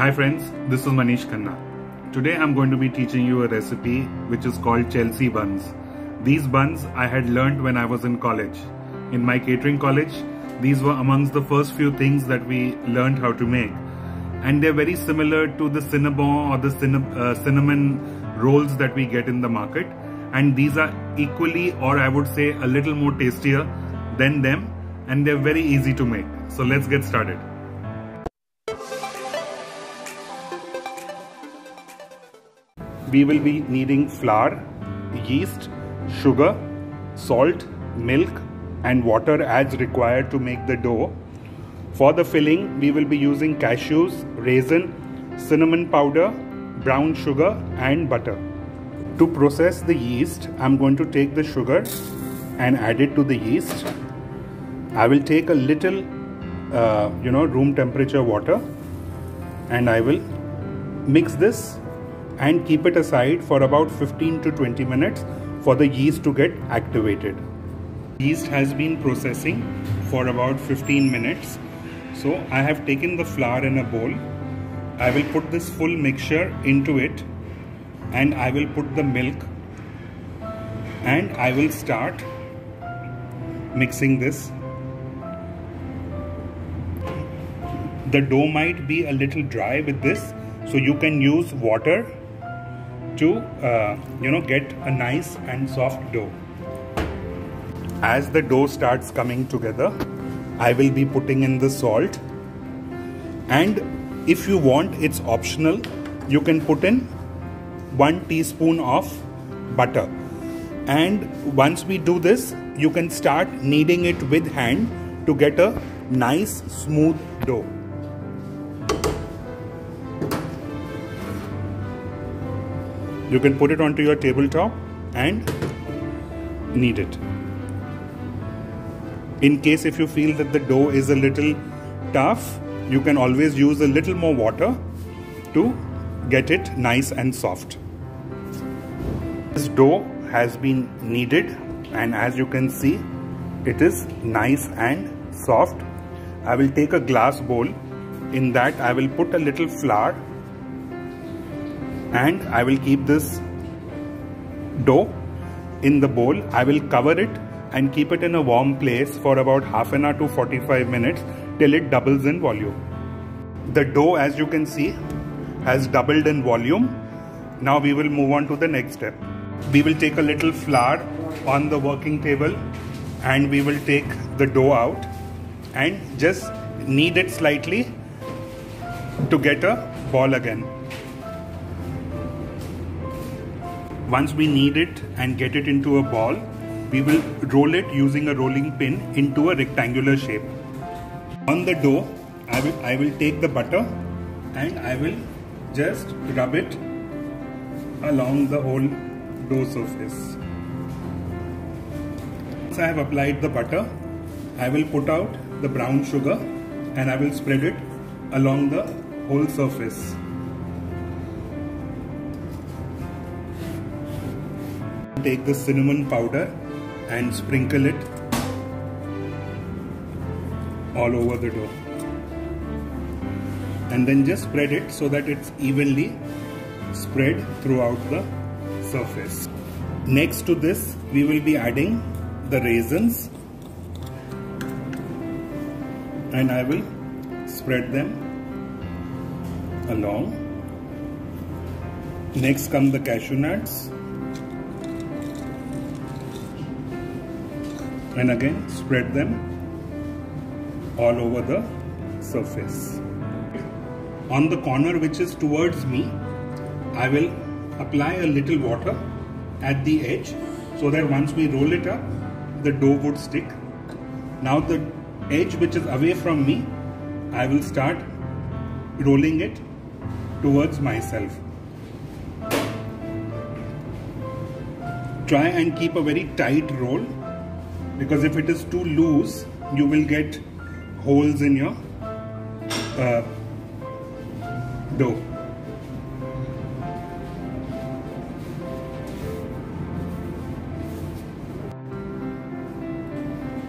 Hi friends, this is Manish Khanna. Today I'm going to be teaching you a recipe which is called Chelsea buns. These buns I had learnt when I was in college. In my catering college, these were amongst the first few things that we learned how to make. And they're very similar to the cinnabon or the cinnamon rolls that we get in the market. And these are equally, or I would say a little more tastier than them. And they're very easy to make. So let's get started. We will be needing flour, yeast, sugar, salt, milk and water as required to make the dough. For the filling, we will be using cashews, raisin, cinnamon powder, brown sugar and butter. To process the yeast, I'm going to take the sugar and add it to the yeast. I will take a little, room temperature water and I will mix this and keep it aside for about 15 to 20 minutes for the yeast to get activated. Yeast has been processing for about 15 minutes. So I have taken the flour in a bowl. I will put this full mixture into it and I will put the milk and I will start mixing this. The dough might be a little dry with this, so you can use water to get a nice and soft dough. As the dough starts coming together, I will be putting in the salt, and if you want, it's optional, you can put in 1 teaspoon of butter. And once we do this, you can start kneading it with hand to get a nice smooth dough. You can put it onto your tabletop and knead it. In case if you feel that the dough is a little tough, you can always use a little more water to get it nice and soft. This dough has been kneaded and as you can see, it is nice and soft. I will take a glass bowl. In that I will put a little flour and I will keep this dough in the bowl. I will cover it and keep it in a warm place for about half an hour to 45 minutes till it doubles in volume. The dough, as you can see, has doubled in volume. Now we will move on to the next step. We will take a little flour on the working table and we will take the dough out and just knead it slightly to get a ball again. Once we knead it and get it into a ball, we will roll it using a rolling pin into a rectangular shape. On the dough, I will take the butter and I will just rub it along the whole dough surface. Once I have applied the butter, I will put out the brown sugar and I will spread it along the whole surface. Take the cinnamon powder and sprinkle it all over the dough. And then just spread it so that it's evenly spread throughout the surface. Next to this, we will be adding the raisins and I will spread them along. Next come the cashew nuts. And again spread them all over the surface. On the corner which is towards me, I will apply a little water at the edge so that once we roll it up, the dough would stick. Now the edge which is away from me, I will start rolling it towards myself. Try and keep a very tight roll, because if it is too loose, you will get holes in your dough.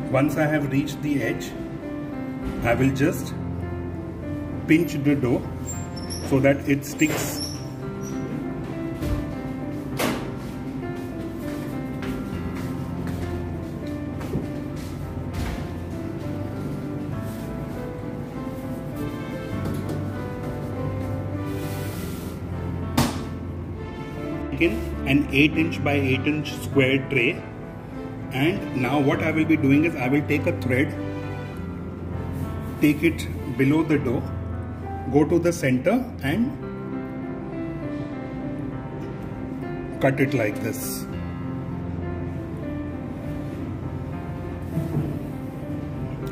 Once I have reached the edge, I will just pinch the dough so that it sticks. An 8" by 8" square tray, and now what I will be doing is I will take a thread, take it below the dough, go to the center and cut it like this.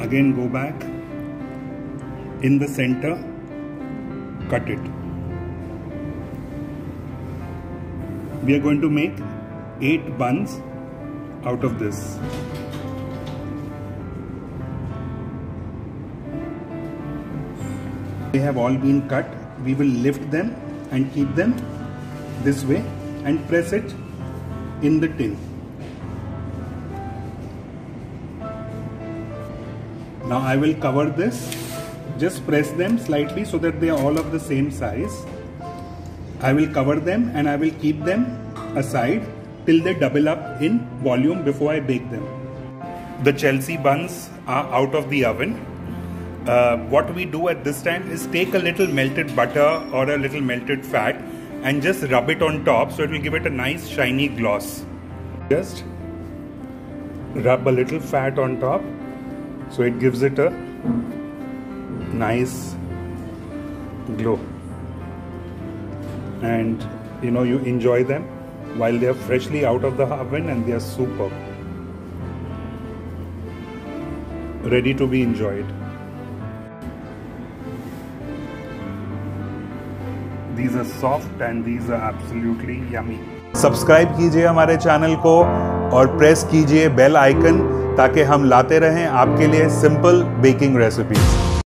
Again go back in the center, cut it. We are going to make 8 buns out of this. They have all been cut. We will lift them and keep them this way and press it in the tin. Now I will cover this. Just press them slightly so that they are all of the same size. I will cover them and I will keep them aside till they double up in volume before I bake them. The Chelsea buns are out of the oven. What we do at this time is take a little melted butter or a little melted fat and just rub it on top so it will give it a nice shiny gloss. Just rub a little fat on top so it gives it a nice glow. And you enjoy them while they are freshly out of the oven and they are superb, ready to be enjoyed. These are soft and these are absolutely yummy. Subscribe कीजिए हमारे channel को और press कीजिए bell icon ताकि हम लाते रहें आपके लिए सिंपल बेकिंग रेसिपीज।